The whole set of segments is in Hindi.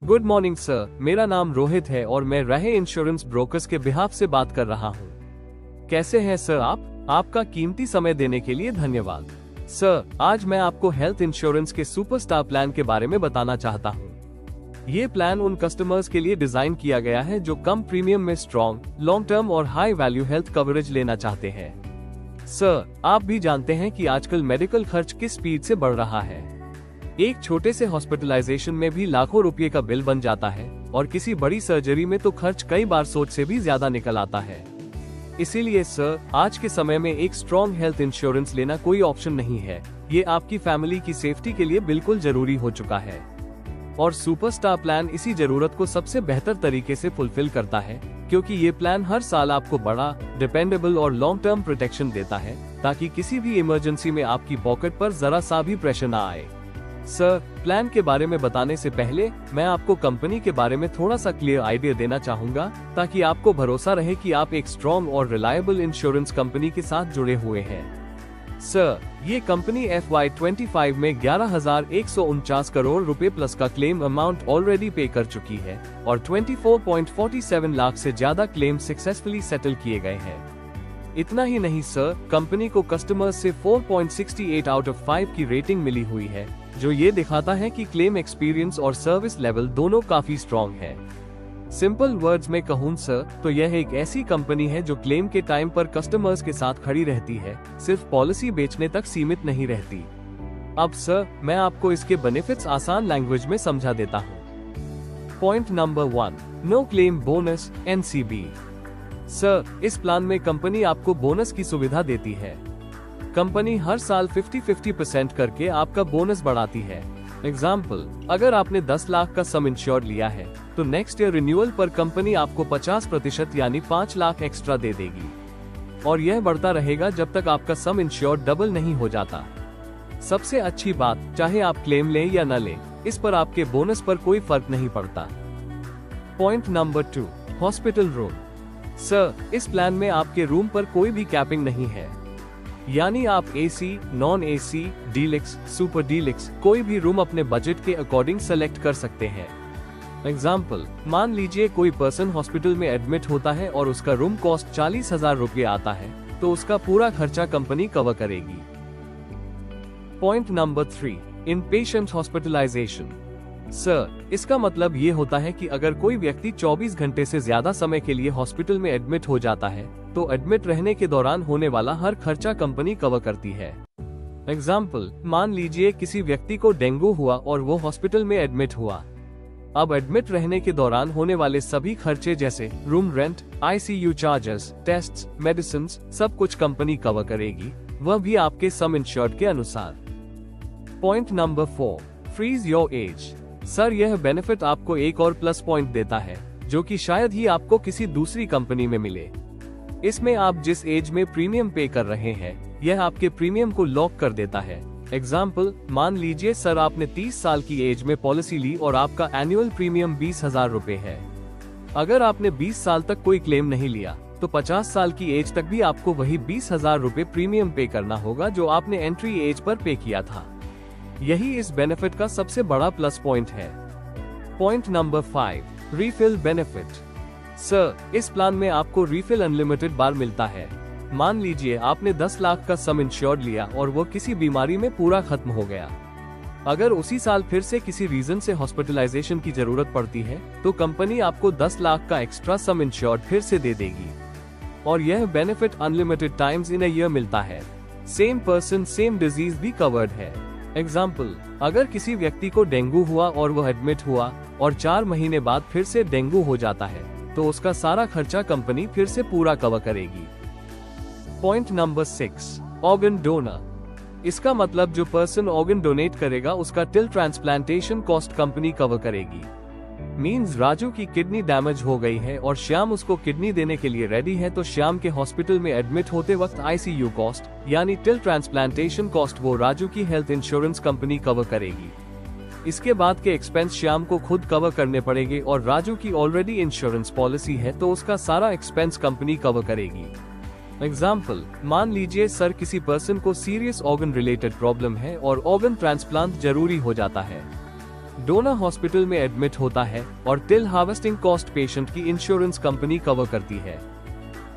गुड मॉर्निंग सर, मेरा नाम रोहित है और मैं रहे इंश्योरेंस ब्रोकर्स के बिहाफ से बात कर रहा हूँ। कैसे हैं सर आप? आपका कीमती समय देने के लिए धन्यवाद। सर, आज मैं आपको हेल्थ इंश्योरेंस के सुपरस्टार प्लान के बारे में बताना चाहता हूँ। ये प्लान उन कस्टमर्स के लिए डिजाइन किया गया है जो कम प्रीमियम में स्ट्रॉन्ग, लॉन्ग टर्म और हाई वैल्यू हेल्थ कवरेज लेना चाहते हैं। सर, आप भी जानते हैं कि आजकल मेडिकल खर्च किस स्पीड से बढ़ रहा है। एक छोटे से हॉस्पिटलाइजेशन में भी लाखों रुपए का बिल बन जाता है और किसी बड़ी सर्जरी में तो खर्च कई बार सोच से भी ज्यादा निकल आता है। इसीलिए सर, आज के समय में एक स्ट्रॉन्ग हेल्थ इंश्योरेंस लेना कोई ऑप्शन नहीं है। ये आपकी फैमिली की सेफ्टी के लिए बिल्कुल जरूरी हो चुका है। और सुपरस्टार प्लान इसी जरूरत को सबसे बेहतर तरीके से फुलफिल करता है, क्योंकि ये प्लान हर साल आपको बड़ा, डिपेंडेबल और लॉन्ग टर्म प्रोटेक्शन देता है, ताकि किसी भी इमरजेंसी में आपकी पॉकेट पर जरा सा भी प्रेशर ना आए। सर, प्लान के बारे में बताने से पहले मैं आपको कंपनी के बारे में थोड़ा सा क्लियर आइडिया देना चाहूंगा, ताकि आपको भरोसा रहे कि आप एक स्ट्रॉन्ग और रिलायबल इंश्योरेंस कंपनी के साथ जुड़े हुए हैं। सर, ये कंपनी FY25 में 11,149 करोड़ रुपए प्लस का क्लेम अमाउंट ऑलरेडी पे कर चुकी है और 24.47 लाख से ज्यादा क्लेम सक्सेसफुली सेटल किए गए हैं। इतना ही नहीं सर, कंपनी को कस्टमर्स से 4.68 आउट ऑफ 5 की रेटिंग मिली हुई है, जो ये दिखाता है कि क्लेम एक्सपीरियंस और सर्विस लेवल दोनों काफी स्ट्रॉन्ग है। सिंपल वर्ड्स में कहूँ सर, तो यह एक ऐसी कंपनी है जो क्लेम के टाइम पर कस्टमर्स के साथ खड़ी रहती है, सिर्फ पॉलिसी बेचने तक सीमित नहीं रहती। अब सर, मैं आपको इसके बेनिफिट्स आसान लैंग्वेज में समझा देता हूँ। Point number 1, no claim bonus NCB। Sir, इस प्लान में कंपनी आपको बोनस की सुविधा देती है। कंपनी हर साल 50-50% करके आपका बोनस बढ़ाती है। एग्जाम्पल, अगर आपने 10 लाख का सम इंश्योर्ड लिया है, तो नेक्स्ट ईयर रिन्यूअल पर कंपनी आपको 50% यानी 5 लाख एक्स्ट्रा दे देगी। और यह बढ़ता रहेगा जब तक आपका सम इंश्योर्ड डबल नहीं हो जाता। सबसे अच्छी बात, चाहे आप क्लेम लें या न लें, इस पर आपके बोनस पर कोई फर्क नहीं पड़ता। Point number 2, hospital room. Sir, इस प्लान में आपके रूम पर कोई भी कैपिंग नहीं है, यानी आप AC, non AC, deluxe, super deluxe कोई भी रूम अपने बजट के अकॉर्डिंग सेलेक्ट कर सकते हैं। एग्जाम्पल, मान लीजिए कोई पर्सन हॉस्पिटल में एडमिट होता है और उसका रूम कॉस्ट 40,000 रुपए आता है, तो उसका पूरा खर्चा कंपनी कवर करेगी। पॉइंट नंबर 3, इन पेशेंट हॉस्पिटलाइजेशन। सर, इसका मतलब ये होता है कि अगर कोई व्यक्ति 24 घंटे से ज्यादा समय के लिए हॉस्पिटल में एडमिट हो जाता है, तो एडमिट रहने के दौरान होने वाला हर खर्चा कंपनी कवर करती है। एग्जाम्पल, मान लीजिए किसी व्यक्ति को डेंगू हुआ और वो हॉस्पिटल में एडमिट हुआ। अब एडमिट रहने के दौरान होने वाले सभी खर्चे जैसे room rent, ICU charges, tests, medicine, सब कुछ कंपनी कवर करेगी, वह भी आपके सम इंश्योर्ड के अनुसार। Point number 4, freeze your age. Sir, यह बेनिफिट आपको एक और प्लस पॉइंट देता है, जो कि शायद ही आपको किसी दूसरी कंपनी में मिले। इसमें आप जिस एज में प्रीमियम पे कर रहे हैं, यह आपके प्रीमियम को लॉक कर देता है। एग्जाम्पल, मान लीजिए सर, आपने 30 साल की एज में पॉलिसी ली और आपका एनुअल प्रीमियम 20,000 रुपए है। अगर आपने 20 साल तक कोई क्लेम नहीं लिया, तो 50 साल की एज तक भी आपको वही 20,000 रुपए प्रीमियम पे करना होगा जो आपने एंट्री एज पर पे किया था। यही इस बेनिफिट का सबसे बड़ा प्लस पॉइंट है। Point number 5, refill benefit. Sir, इस प्लान में आपको रीफिल अनलिमिटेड बार मिलता है। मान लीजिए आपने 10 लाख का सम इंश्योर्ड लिया और वो किसी बीमारी में पूरा खत्म हो गया। अगर उसी साल फिर से किसी रीजन से हॉस्पिटलाइजेशन की जरूरत पड़ती है, तो कंपनी आपको 10 लाख का एक्स्ट्रा सम इंश्योर्ड फिर से दे देगी। और यह benefit unlimited times in a year मिलता है। सेम पर्सन सेम डिजीज भी कवर्ड है। एग्जाम्पल, अगर किसी व्यक्ति को डेंगू हुआ और वह एडमिट हुआ और 4 महीने बाद फिर से डेंगू हो जाता है, तो उसका सारा खर्चा कंपनी फिर से पूरा कवर करेगी। Point number 6, organ donor. इसका मतलब जो पर्सन ऑर्गन डोनेट करेगा उसका till transplantation cost company cover करेगी। मींस राजू की किडनी डैमेज हो गई है और श्याम उसको किडनी देने के लिए रेडी है, तो श्याम के हॉस्पिटल में एडमिट होते वक्त ICU कॉस्ट यानी टिल ट्रांसप्लांटेशन कॉस्ट वो राजू की हेल्थ इंश्योरेंस कंपनी कवर करेगी। इसके बाद के एक्सपेंस श्याम को खुद कवर करने पड़ेंगे और राजू की ऑलरेडी इंश्योरेंस पॉलिसी है, तो उसका सारा एक्सपेंस कंपनी कवर करेगी। एग्जाम्पल, मान लीजिए सर, किसी पर्सन को सीरियस ऑर्गन रिलेटेड प्रॉब्लम है और ऑर्गन ट्रांसप्लांट जरूरी हो जाता है। डोनर हॉस्पिटल में एडमिट होता है और टिल हार्वेस्टिंग कॉस्ट पेशेंट की इंश्योरेंस कंपनी कवर करती है।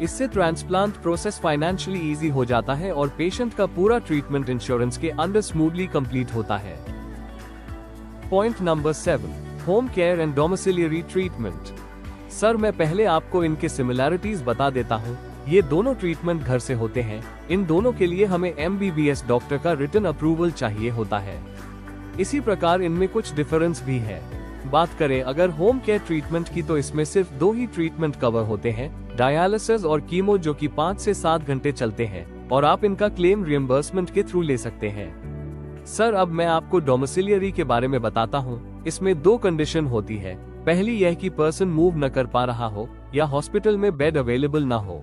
इससे ट्रांसप्लांट प्रोसेस फाइनेंशियली इजी हो जाता है और पेशेंट का पूरा ट्रीटमेंट इंश्योरेंस के अंडर स्मूथली कंप्लीट होता है। Point number 7, home care and domiciliary treatment. Sir, मैं पहले आपको इनके सिमिलैरिटीज बता देता हूँ। ये दोनों ट्रीटमेंट घर से होते हैं। इन दोनों के लिए हमें MBBS डॉक्टर का रिटन अप्रूवल चाहिए होता है। इसी प्रकार इनमें कुछ डिफरेंस भी है। बात करें अगर होम केयर ट्रीटमेंट की, तो इसमें सिर्फ 2 ही ट्रीटमेंट कवर होते हैं, डायलिसिस और कीमो, जो कि 5 से 7 घंटे चलते हैं और आप इनका क्लेम रिएम्बर्समेंट के थ्रू ले सकते हैं। सर, अब मैं आपको डोमिसिलियरी के बारे में बताता हूँ। इसमें 2 कंडीशन होती है। पहली यह कि पर्सन मूव न कर पा रहा हो या हॉस्पिटल में बेड अवेलेबल न हो।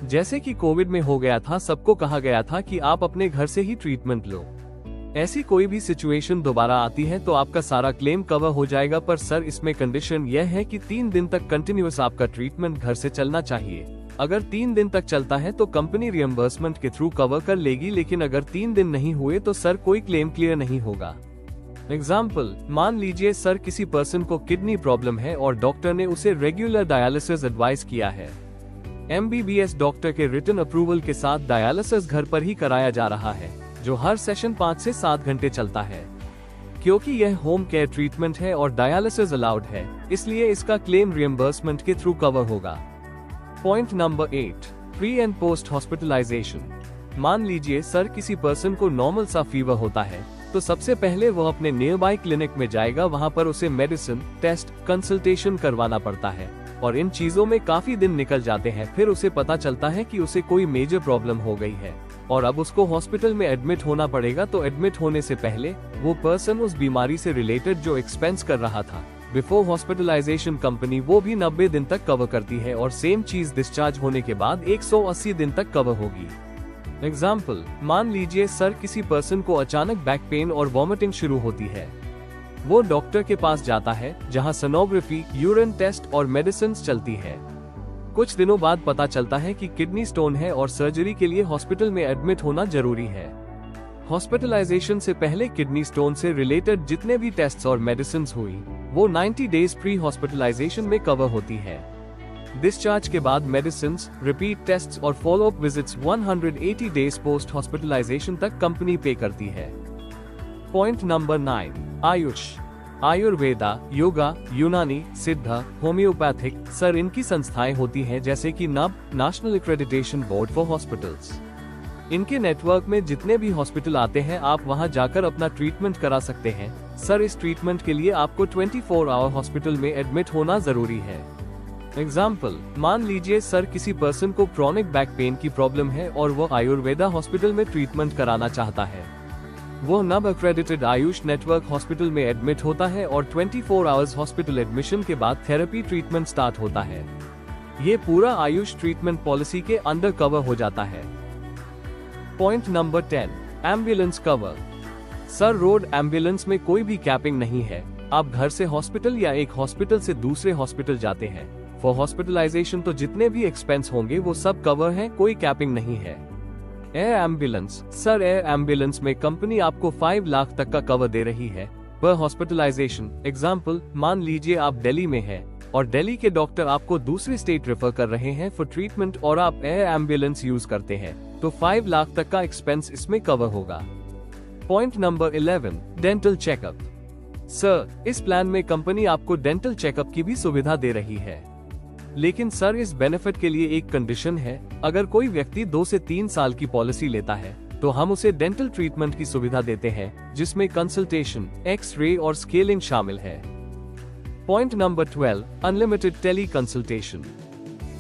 जैसे कि कोविड में हो गया था, सबको कहा गया था कि आप अपने घर से ही ट्रीटमेंट लो। ऐसी कोई भी सिचुएशन दोबारा आती है तो आपका सारा क्लेम कवर हो जाएगा। पर सर, इसमें कंडीशन यह है कि 3 दिन तक कंटिन्यूअस आपका ट्रीटमेंट घर से चलना चाहिए। अगर 3 दिन तक चलता है तो कंपनी रिएम्बर्समेंट के थ्रू कवर कर लेगी, लेकिन अगर 3 दिन नहीं हुए तो सर कोई क्लेम क्लियर नहीं होगा। एग्जाम्पल, मान लीजिए सर, किसी पर्सन को किडनी प्रॉब्लम है और डॉक्टर ने उसे रेगुलर डायलिसिस एडवाइस किया है। MBBS डॉक्टर के रिटन अप्रूवल के साथ डायलिसिस घर पर ही कराया जा रहा है, जो हर सेशन 5 से 7 घंटे चलता है। क्योंकि यह होम केयर ट्रीटमेंट है और डायलिसिस अलाउड है, इसलिए इसका क्लेम रिएम्बर्समेंट के थ्रू कवर होगा। Point number 8, pre and post hospitalization. मान लीजिए सर, किसी पर्सन को नॉर्मल सा फीवर होता है, तो सबसे पहले वह अपने नियर बाय क्लिनिक में जाएगा। वहां पर उसे मेडिसिन, टेस्ट, कंसल्टेशन करवाना पड़ता है और इन चीजों में काफी दिन निकल जाते हैं। फिर उसे पता चलता है कि उसे कोई मेजर प्रॉब्लम हो गई है और अब उसको हॉस्पिटल में एडमिट होना पड़ेगा। तो एडमिट होने से पहले वो पर्सन उस बीमारी से रिलेटेड जो एक्सपेंस कर रहा था बिफोर हॉस्पिटलाइजेशन, कंपनी वो भी 90 दिन तक कवर करती है और सेम चीज डिस्चार्ज होने के बाद 180 दिन तक कवर होगी। एग्जाम्पल, मान लीजिए सर, किसी पर्सन को अचानक बैक पेन और वॉमिटिंग शुरू होती है। वो डॉक्टर के पास जाता है, जहां सोनोग्राफी, यूरिन टेस्ट और मेडिसिन चलती है। कुछ दिनों बाद पता चलता है कि किडनी स्टोन है और सर्जरी के लिए हॉस्पिटल में एडमिट होना जरूरी है। हॉस्पिटलाइजेशन से पहले किडनी स्टोन से रिलेटेड जितने भी टेस्ट्स और मेडिसिन हुई, वो 90 डेज प्री हॉस्पिटलाइजेशन में कवर होती है। डिस्चार्ज के बाद मेडिसिन, रिपीट टेस्ट्स और follow up visits 180 days post hospitalisation तक कंपनी पे करती है। Point number 9, AYUSH. Ayurveda, yoga, Unani, Siddha, homeopathic. Sir, इनकी संस्थाएं होती हैं जैसे कि NAB, national accreditation board for hospitals. इनके नेटवर्क में जितने भी हॉस्पिटल आते हैं, आप वहां जाकर अपना ट्रीटमेंट करा सकते हैं। सर, इस ट्रीटमेंट के लिए आपको 24 आवर हॉस्पिटल में एडमिट होना जरूरी है। एग्जाम्पल, मान लीजिए सर, किसी पर्सन को क्रॉनिक बैक पेन की प्रॉब्लम है और वो आयुर्वेदा हॉस्पिटल में ट्रीटमेंट कराना चाहता है। वो NAB accredited Ayush network hospital में एडमिट होता है और 24 आवर्स हॉस्पिटल एडमिशन के बाद थेरेपी ट्रीटमेंट स्टार्ट होता है। ये पूरा आयुष ट्रीटमेंट पॉलिसी के अंडर कवर हो जाता है। Point number 10, ambulance cover. Sir, road ambulance में कोई भी कैपिंग नहीं है। आप घर से हॉस्पिटल या एक हॉस्पिटल से दूसरे हॉस्पिटल जाते हैं। फॉर हॉस्पिटलाइजेशन तो जितने भी एक्सपेंस होंगे वो सब कवर हैं, कोई कैपिंग नहीं है। Air ambulance. Sir, air ambulance में कंपनी आपको 5 लाख तक का कवर दे रही है पर हॉस्पिटलाइजेशन। एग्जाम्पल, मान लीजिए आप दिल्ली में हैं और दिल्ली के डॉक्टर आपको दूसरी स्टेट रेफर कर रहे हैं फॉर ट्रीटमेंट और आप एयर एम्बुलेंस यूज करते हैं, तो 5 लाख तक का एक्सपेंस इसमें कवर होगा। Point number 11, dental checkup. Sir, इस प्लान में कंपनी आपको डेंटल चेकअप की भी सुविधा दे रही है, लेकिन सर, इस बेनिफिट के लिए एक कंडीशन है। अगर कोई व्यक्ति 2 से 3 साल की पॉलिसी लेता है तो हम उसे डेंटल ट्रीटमेंट की सुविधा देते हैं, जिसमें कंसल्टेशन, एक्स-रे और स्केलिंग शामिल है। Point number 12, unlimited tele consultation.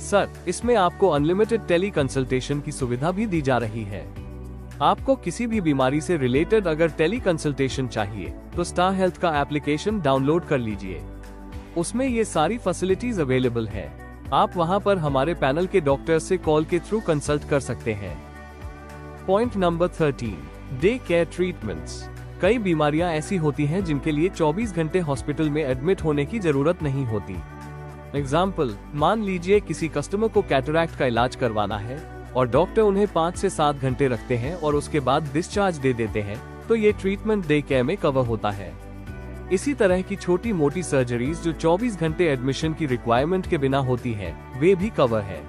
Sir, इसमें आपको अनलिमिटेड टेली कंसल्टेशन की सुविधा भी दी जा रही है। आपको किसी भी बीमारी से रिलेटेड अगर टेली कंसल्टेशन चाहिए तो स्टार हेल्थ का एप्लीकेशन डाउनलोड कर लीजिए। उसमें ये सारी फैसिलिटीज अवेलेबल है। आप वहां पर हमारे पैनल के डॉक्टर से कॉल के थ्रू कंसल्ट कर सकते हैं। Point number 13, day care treatments. कई बीमारियां ऐसी होती हैं जिनके लिए 24 घंटे हॉस्पिटल में एडमिट होने की जरूरत नहीं होती। एग्जाम्पल, मान लीजिए किसी कस्टमर को कैटरैक्ट का इलाज करवाना है और डॉक्टर उन्हें 5 से 7 घंटे रखते हैं और उसके बाद डिस्चार्ज दे देते हैं, तो ये ट्रीटमेंट डे केयर में कवर होता है। इसी तरह की छोटी मोटी सर्जरीज जो 24 घंटे एडमिशन की रिक्वायरमेंट के बिना होती है, वे भी कवर है।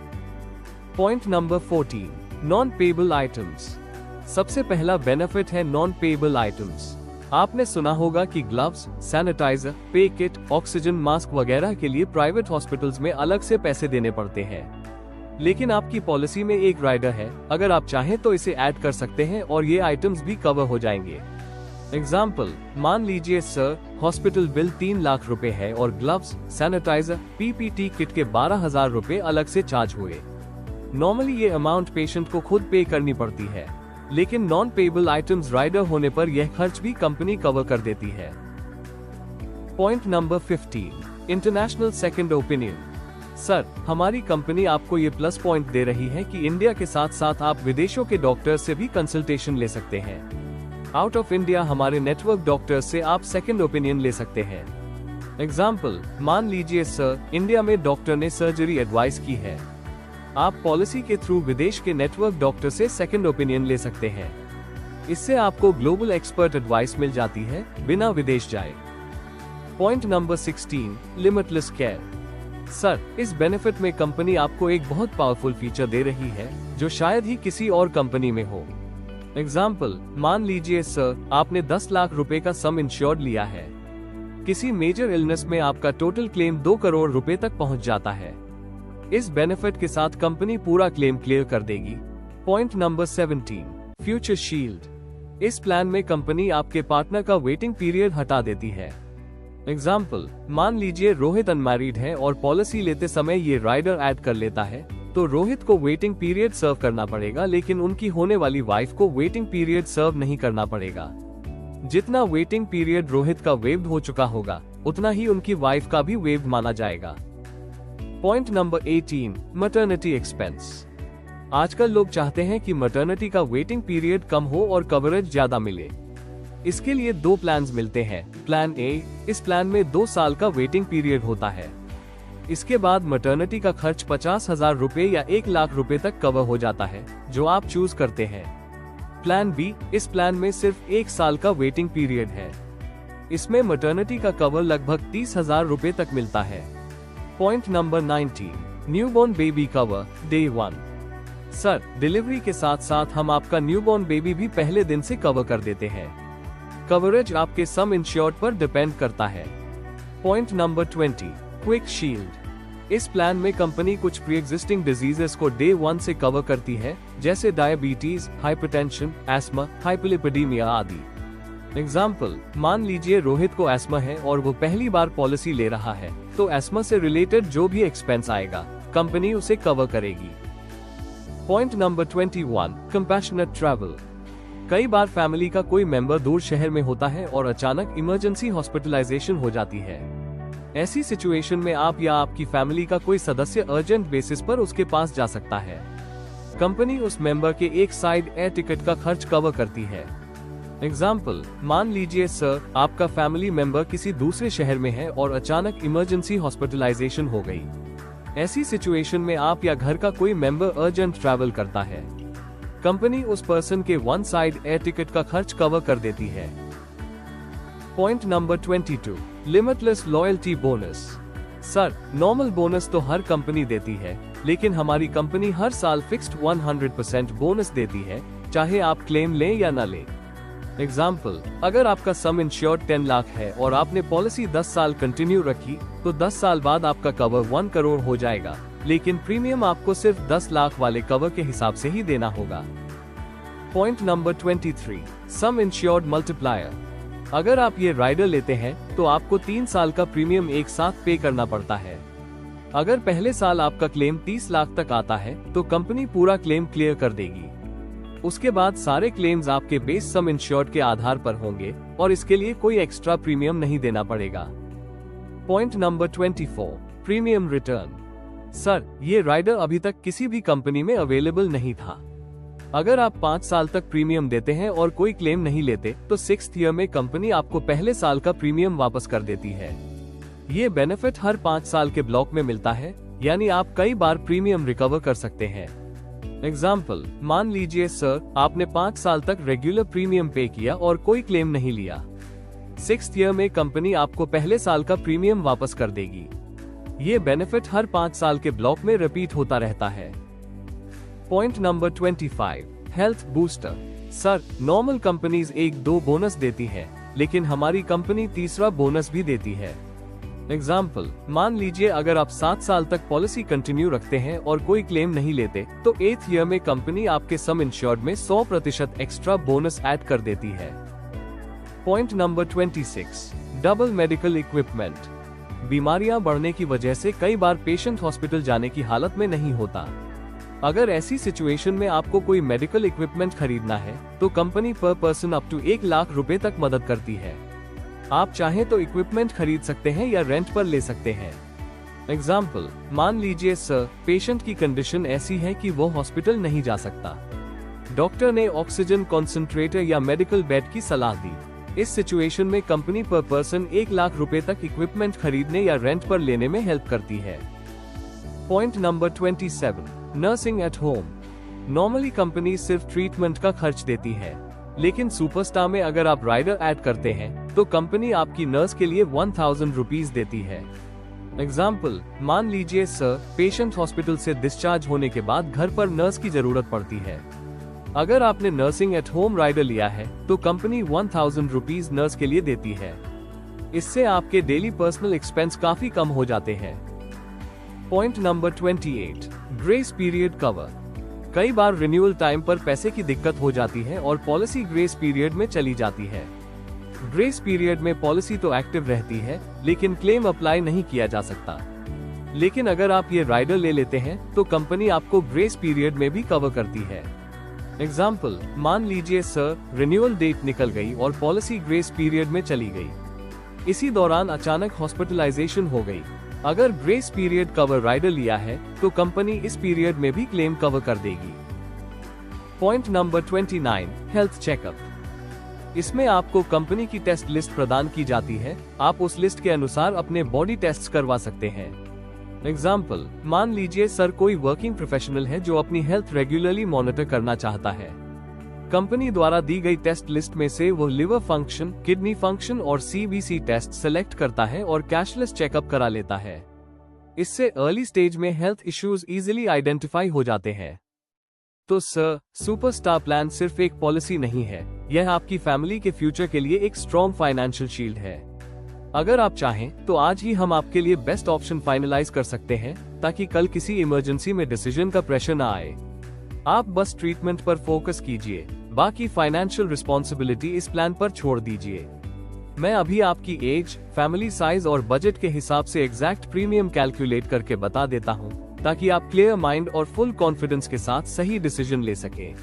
Point number 14, non payable items. सबसे पहला बेनिफिट है नॉन पेबल आइटम्स। आपने सुना होगा कि ग्लव्स, सैनिटाइजर, पे किट, ऑक्सीजन मास्क वगैरह के लिए प्राइवेट हॉस्पिटल्स में अलग से पैसे देने पड़ते हैं, लेकिन आपकी पॉलिसी में एक राइडर है। अगर आप चाहें तो इसे ऐड कर सकते हैं और ये आइटम्स भी कवर हो जाएंगे। एग्जाम्पल, मान लीजिए सर, हॉस्पिटल बिल 3 लाख रुपए है और ग्लव्स, सैनिटाइजर, पीपीटी किट के 12,000 रुपए अलग से चार्ज हुए। नॉर्मली ये अमाउंट पेशेंट को खुद पे करनी पड़ती है, लेकिन नॉन पेबल आइटम्स राइडर होने पर यह खर्च भी कंपनी कवर कर देती है। Point number 15, international second opinion. Sir, हमारी कंपनी आपको ये प्लस पॉइंट दे रही है कि इंडिया के साथ साथ आप विदेशों के डॉक्टर से भी कंसल्टेशन ले सकते हैं। आउट ऑफ इंडिया हमारे नेटवर्क डॉक्टर से आप सेकंड ओपिनियन ले सकते हैं। एग्जाम्पल, मान लीजिए सर, इंडिया में डॉक्टर ने सर्जरी एडवाइस की है। आप पॉलिसी के थ्रू विदेश के नेटवर्क डॉक्टर से सेकंड ओपिनियन ले सकते हैं। इससे आपको ग्लोबल एक्सपर्ट एडवाइस मिल जाती है बिना विदेश जाए। Point number 16, limitless care. Sir, इस बेनिफिट में कंपनी आपको एक बहुत पावरफुल फीचर दे रही है जो शायद ही किसी और कंपनी में हो। एग्जाम्पल, मान लीजिए सर, आपने 10 लाख रुपए का सम इंश्योर्ड लिया है। किसी मेजर इलनेस में आपका टोटल क्लेम 2 करोड़ रुपए तक पहुंच जाता है। इस बेनिफिट के साथ कंपनी पूरा क्लेम क्लियर कर देगी। Point number 17, future shield. इस प्लान में कंपनी आपके पार्टनर का वेटिंग पीरियड हटा देती है। एग्जाम्पल, मान लीजिए रोहित अनमैरिड है और पॉलिसी लेते समय ये राइडर ऐड कर लेता है, तो रोहित को वेटिंग पीरियड सर्व करना पड़ेगा, लेकिन उनकी होने वाली वाइफ को वेटिंग पीरियड सर्व नहीं करना पड़ेगा। जितना वेटिंग पीरियड रोहित का वेव्ड हो चुका होगा, उतना ही उनकी वाइफ का भी वेव्ड माना जाएगा। Point number 18, maternity expense. आजकल लोग चाहते हैं कि मैटरनिटी का वेटिंग पीरियड कम हो और कवरेज ज्यादा मिले। इसके लिए 2 प्लान्स मिलते हैं। प्लान ए, इस प्लान में 2 साल का वेटिंग पीरियड होता है। इसके बाद मैटरनिटी का खर्च 50,000 रुपए या 1 लाख रुपए तक कवर हो जाता है, जो आप चूज करते हैं। प्लान बी, इस प्लान में सिर्फ 1 साल का वेटिंग पीरियड है। इसमें मैटरनिटी का कवर लगभग 30,000 रुपए तक मिलता है। Point number 19, newborn baby cover day 1। Sir, delivery के साथ साथ हम आपका न्यूबॉर्न बेबी भी पहले दिन से कवर कर देते हैं। कवरेज आपके सम इंश्योर्ड पर डिपेंड करता है। Point number 20, quick shield. इस प्लान में कंपनी कुछ प्री एग्जिस्टिंग डिजीजेस को डे 1 से कवर करती है, जैसे डायबिटीज, हाइपरटेंशन, एस्मा, हाइपरलिपिडीमिया आदि। एग्जाम्पल, मान लीजिए रोहित को एस्मा है और वो पहली बार पॉलिसी ले रहा है, तो एस्मा से रिलेटेड जो भी एक्सपेंस आएगा, कंपनी उसे कवर करेगी। Point number 21, compassionate travel. कई बार फैमिली का कोई मेंबर दूर शहर में होता है और अचानक इमरजेंसी हॉस्पिटलाइजेशन हो जाती है। ऐसी सिचुएशन में आप या आपकी फैमिली का कोई सदस्य अर्जेंट बेसिस पर उसके पास जा सकता है। कंपनी उस मेंबर के एक साइड एयर टिकट का खर्च कवर करती है। एग्जाम्पल, मान लीजिए सर, आपका फैमिली मेंबर किसी दूसरे शहर में है और अचानक इमरजेंसी हॉस्पिटलाइजेशन हो गई। ऐसी सिचुएशन में आप या घर का कोई मेंबर अर्जेंट ट्रैवल करता है। कंपनी उस पर्सन के 1 साइड एयर टिकट का खर्च कवर कर देती है। Point number 22, limitless loyalty bonus. Sir, normal bonus तो हर कंपनी देती है, लेकिन हमारी कंपनी हर साल फिक्स्ड 100% बोनस देती है, चाहे आप क्लेम लें या न लें। एग्जाम्पल, अगर आपका सम इंश्योर्ड 10 लाख है और आपने पॉलिसी 10 साल कंटिन्यू रखी, तो 10 साल बाद आपका कवर 1 करोड़ हो जाएगा, लेकिन प्रीमियम आपको सिर्फ 10 लाख वाले कवर के हिसाब से ही देना होगा। पॉइंट नंबर 23, सम इंश्योर्ड मल्टीप्लायर। अगर आप ये राइडर लेते हैं तो आपको 3 साल का प्रीमियम एक साथ पे करना पड़ता है। अगर पहले साल आपका क्लेम 30 लाख तक आता है तो कंपनी पूरा क्लेम क्लियर कर देगी। उसके बाद सारे क्लेम्स आपके बेस सम इंश्योर्ड के आधार पर होंगे और इसके लिए कोई एक्स्ट्रा प्रीमियम नहीं देना पड़ेगा। Point number 24, premium return. Sir, ये राइडर अभी तक किसी भी कंपनी में अवेलेबल नहीं था। अगर आप 5 साल तक प्रीमियम देते हैं और कोई क्लेम नहीं लेते, तो 6th ईयर में कंपनी आपको पहले साल का प्रीमियम वापस कर देती है। ये बेनिफिट हर 5 साल के ब्लॉक में मिलता है, यानी आप कई बार प्रीमियम रिकवर कर सकते हैं। एग्जाम्पल, मान लीजिए सर, आपने 5 साल तक रेगुलर प्रीमियम पे किया और कोई क्लेम नहीं लिया। 6th ईयर में कंपनी आपको पहले साल का प्रीमियम वापस कर देगी। ये बेनिफिट हर 5 साल के ब्लॉक में रिपीट होता रहता है। Point number 25, health booster. Sir, normal companies 1-2 bonus देती है, लेकिन हमारी कंपनी तीसरा बोनस भी देती है। एग्जाम्पल, मान लीजिए अगर आप 7 साल तक पॉलिसी कंटिन्यू रखते हैं और कोई क्लेम नहीं लेते, तो 8th ईयर में कंपनी आपके सम इंश्योर्ड में 100% एक्स्ट्रा बोनस ऐड कर देती है। Point number 26, double medical equipment. बीमारियां बढ़ने की वजह से कई बार पेशेंट हॉस्पिटल जाने की हालत में नहीं होता। अगर ऐसी सिचुएशन में आपको कोई मेडिकल इक्विपमेंट खरीदना है, तो कंपनी पर पर्सन अप टू 1 लाख रुपए तक मदद करती है। आप चाहें तो इक्विपमेंट खरीद सकते हैं या रेंट पर ले सकते हैं। एग्जाम्पल, मान लीजिए सर, पेशेंट की कंडीशन ऐसी है कि वो हॉस्पिटल नहीं जा सकता। डॉक्टर ने ऑक्सीजन कॉन्सेंट्रेटर या मेडिकल बेड की सलाह दी। इस सिचुएशन में कंपनी पर पर्सन 1 लाख रुपए तक इक्विपमेंट खरीदने या रेंट पर लेने में हेल्प करती है। Point number 27, nursing at home. Normally company सिर्फ ट्रीटमेंट का खर्च देती है, लेकिन सुपरस्टार में अगर आप राइडर ऐड करते हैं, तो कंपनी आपकी नर्स के लिए 1000 रुपीज देती है। एग्जाम्पल, मान लीजिए सर, पेशेंट हॉस्पिटल से डिस्चार्ज होने के बाद घर पर नर्स की जरूरत पड़ती है। अगर आपने नर्सिंग एट होम राइडर लिया है, तो कंपनी 1000 रुपीज नर्स के लिए देती है। इससे आपके डेली पर्सनल एक्सपेंस काफी कम हो जाते हैं। Point number 28, grace period cover. कई बार रिन्यूअल टाइम पर पैसे की दिक्कत हो जाती है और पॉलिसी ग्रेस पीरियड में चली जाती है। ग्रेस पीरियड में पॉलिसी तो एक्टिव रहती है, लेकिन क्लेम अप्लाई नहीं किया जा सकता। लेकिन अगर आप ये राइडर ले लेते हैं, तो कंपनी आपको ग्रेस पीरियड में भी कवर करती है। एग्जाम्पल, मान लीजिए सर, रिन्यूअल डेट निकल गई और पॉलिसी ग्रेस पीरियड में चली गई। इसी दौरान अचानक हॉस्पिटलाइजेशन हो गई। अगर ग्रेस पीरियड कवर राइडर लिया है, तो कंपनी इस पीरियड में भी क्लेम कवर कर देगी। Point number 29, health checkup. इसमें आपको कंपनी की टेस्ट लिस्ट प्रदान की जाती है। आप उस लिस्ट के अनुसार अपने बॉडी टेस्ट करवा सकते हैं। एग्जाम्पल, मान लीजिए सर, कोई वर्किंग प्रोफेशनल है जो अपनी हेल्थ रेगुलरली मॉनिटर करना चाहता है। कंपनी द्वारा दी गई टेस्ट लिस्ट में से वो लिवर फंक्शन, किडनी फंक्शन और CBC टेस्ट सेलेक्ट करता है और कैशलेस चेकअप करा लेता है। इससे अर्ली स्टेज में हेल्थ इश्यूज इजीली आइडेंटिफाई हो जाते हैं। तो सर, सुपरस्टार प्लान सिर्फ एक पॉलिसी नहीं है, यह आपकी फैमिली के फ्यूचर के लिए एक स्ट्रॉन्ग फाइनेंशियल शील्ड है। अगर आप चाहें तो आज ही हम आपके लिए बेस्ट ऑप्शन फाइनलाइज कर सकते हैं, ताकि कल किसी इमरजेंसी में डिसीजन का प्रेशर न आए। आप बस ट्रीटमेंट पर फोकस कीजिए, बाकी फाइनेंशियल रिस्पॉन्सिबिलिटी इस प्लान पर छोड़ दीजिए। मैं अभी आपकी एज, फैमिली साइज और बजट के हिसाब से एग्जैक्ट प्रीमियम कैलकुलेट करके बता देता हूँ, ताकि आप क्लियर माइंड और फुल कॉन्फिडेंस के साथ सही डिसीजन ले सकें।